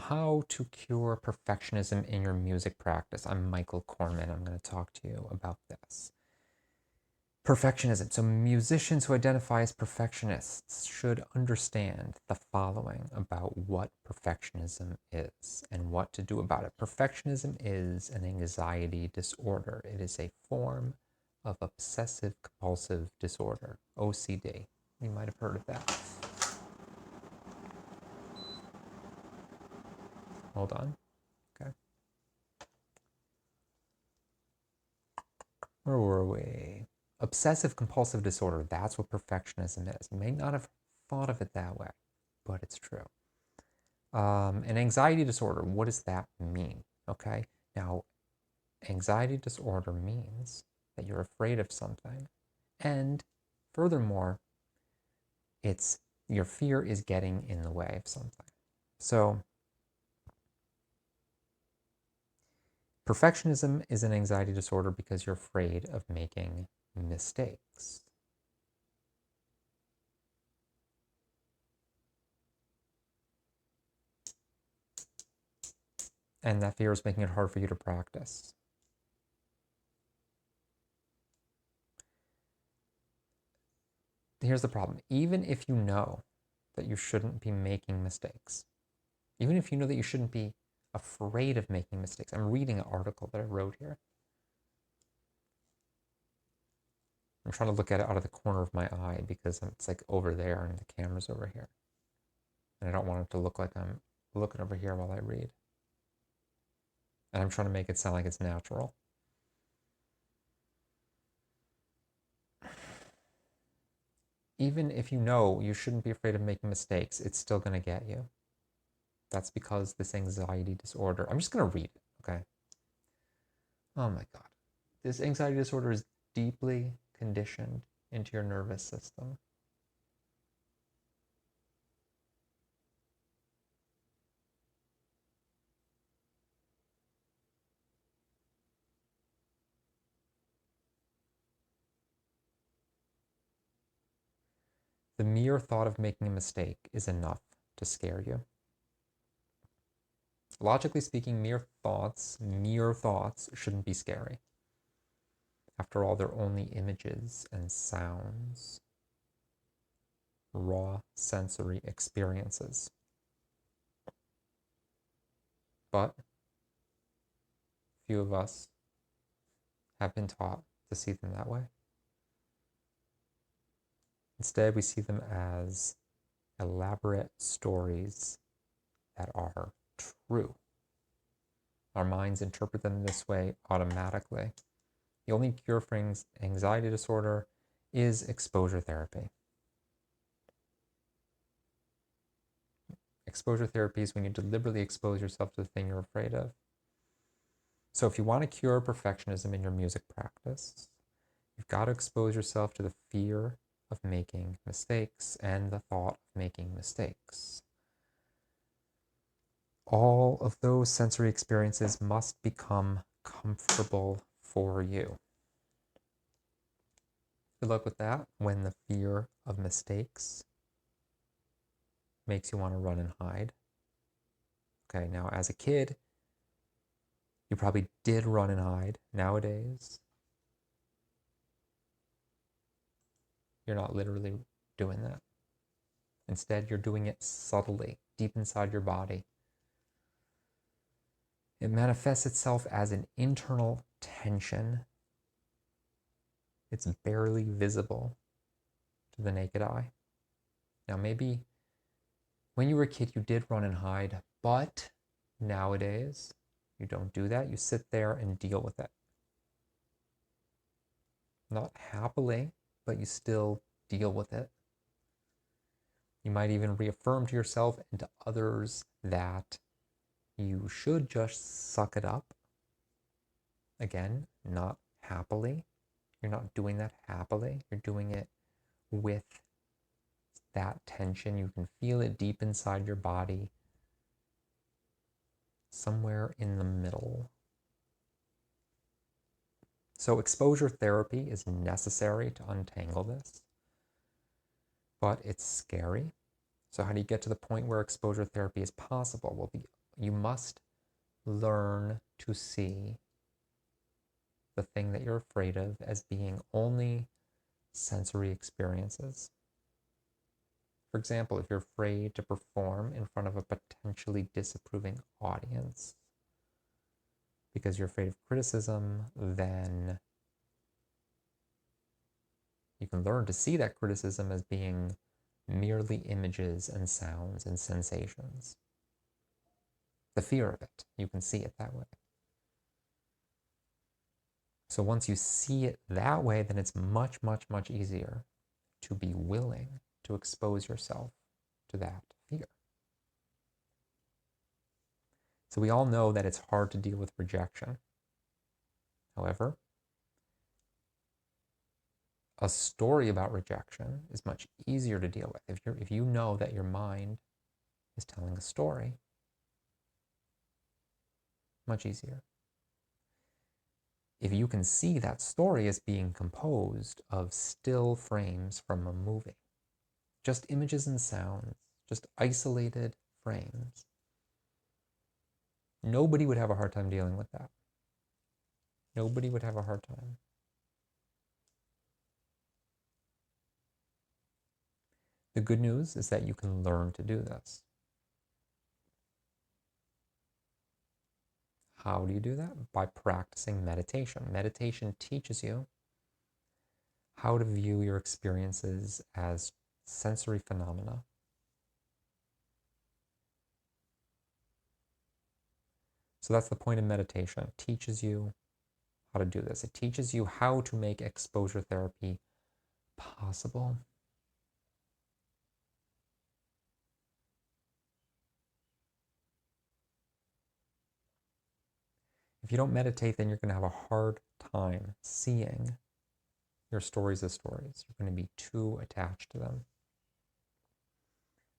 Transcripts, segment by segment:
how to cure perfectionism in your music practice. I'm Michael Kornman. I'm going to talk to you about this. Perfectionism. So, musicians who identify as perfectionists should understand the following about what perfectionism is and what to do about it. Perfectionism is an anxiety disorder, it is a form of obsessive compulsive disorder, OCD. You might have heard of that. Hold on. Okay. Where were we? Obsessive compulsive disorder. That's what perfectionism is. You may not have thought of it that way, but it's true. An anxiety disorder. What does that mean? Okay. Now, anxiety disorder means that you're afraid of something, and furthermore, it's your fear is getting in the way of something. So, perfectionism is an anxiety disorder because you're afraid of making mistakes. And that fear is making it hard for you to practice. Here's the problem. Even if you know that you shouldn't be making mistakes, even if you know that you shouldn't be afraid of making mistakes, I'm reading an article that I wrote here. I'm trying to look at it out of the corner of my eye because it's like over there and the camera's over here. And I don't want it to look like I'm looking over here while I read. And I'm trying to make it sound like it's natural. Even if you know you shouldn't be afraid of making mistakes, it's still going to get you. That's because this anxiety disorder, I'm just going to read it, okay? Oh my God. This anxiety disorder is deeply conditioned into your nervous system. The mere thought of making a mistake is enough to scare you. Logically speaking, mere thoughts shouldn't be scary. After all, they're only images and sounds, raw sensory experiences. But few of us have been taught to see them that way. Instead, we see them as elaborate stories that are true. Our minds interpret them this way automatically. The only cure for anxiety disorder is exposure therapy. Exposure therapy is when you deliberately expose yourself to the thing you're afraid of. So if you want to cure perfectionism in your music practice, you've got to expose yourself to the fear of making mistakes and the thought of making mistakes. All of those sensory experiences must become comfortable for you. Good luck with that when the fear of mistakes makes you want to run and hide. Okay, now as a kid, you probably did run and hide. Nowadays, you're not literally doing that. Instead, you're doing it subtly, deep inside your body. It manifests itself as an internal tension. It's barely visible to the naked eye. Now, maybe when you were a kid, you did run and hide, but nowadays, you don't do that. You sit there and deal with it. Not happily, but you still deal with it. You might even reaffirm to yourself and to others that you should just suck it up. Again, not happily. You're not doing that happily. You're doing it with that tension. You can feel it deep inside your body, somewhere in the middle. So exposure therapy is necessary to untangle this, but it's scary. So how do you get to the point where exposure therapy is possible? Well, You must learn to see the thing that you're afraid of as being only sensory experiences. For example, if you're afraid to perform in front of a potentially disapproving audience because you're afraid of criticism, then you can learn to see that criticism as being merely images and sounds and sensations. The fear of it, you can see it that way. So once you see it that way, then it's much, much, much easier to be willing to expose yourself to that fear. So we all know that it's hard to deal with rejection. However, a story about rejection is much easier to deal with. If you know that your mind is telling a story, much easier. If you can see that story as being composed of still frames from a movie, just images and sounds, just isolated frames, nobody would have a hard time dealing with that. Nobody would have a hard time. The good news is that you can learn to do this. How do you do that? By practicing meditation. Meditation teaches you how to view your experiences as sensory phenomena. So that's the point of meditation. It teaches you how to do this. It teaches you how to make exposure therapy possible. If you don't meditate, then you're going to have a hard time seeing your stories as stories. You're going to be too attached to them.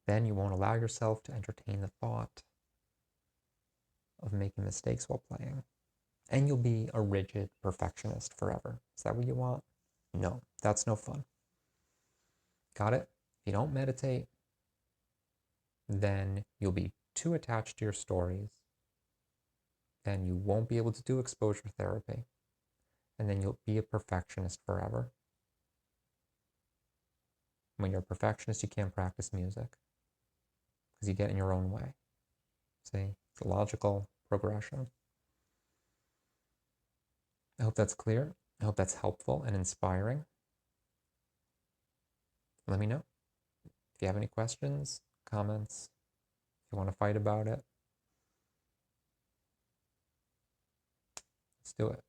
Then you won't allow yourself to entertain the thought of making mistakes while playing. And you'll be a rigid perfectionist forever. Is that what you want? No, that's no fun. Got it? If you don't meditate, then you'll be too attached to your stories. Then you won't be able to do exposure therapy. And then you'll be a perfectionist forever. When you're a perfectionist, you can't practice music because you get in your own way. See, it's a logical progression. I hope that's clear. I hope that's helpful and inspiring. Let me know if you have any questions, comments, if you want to fight about it. Let's do it.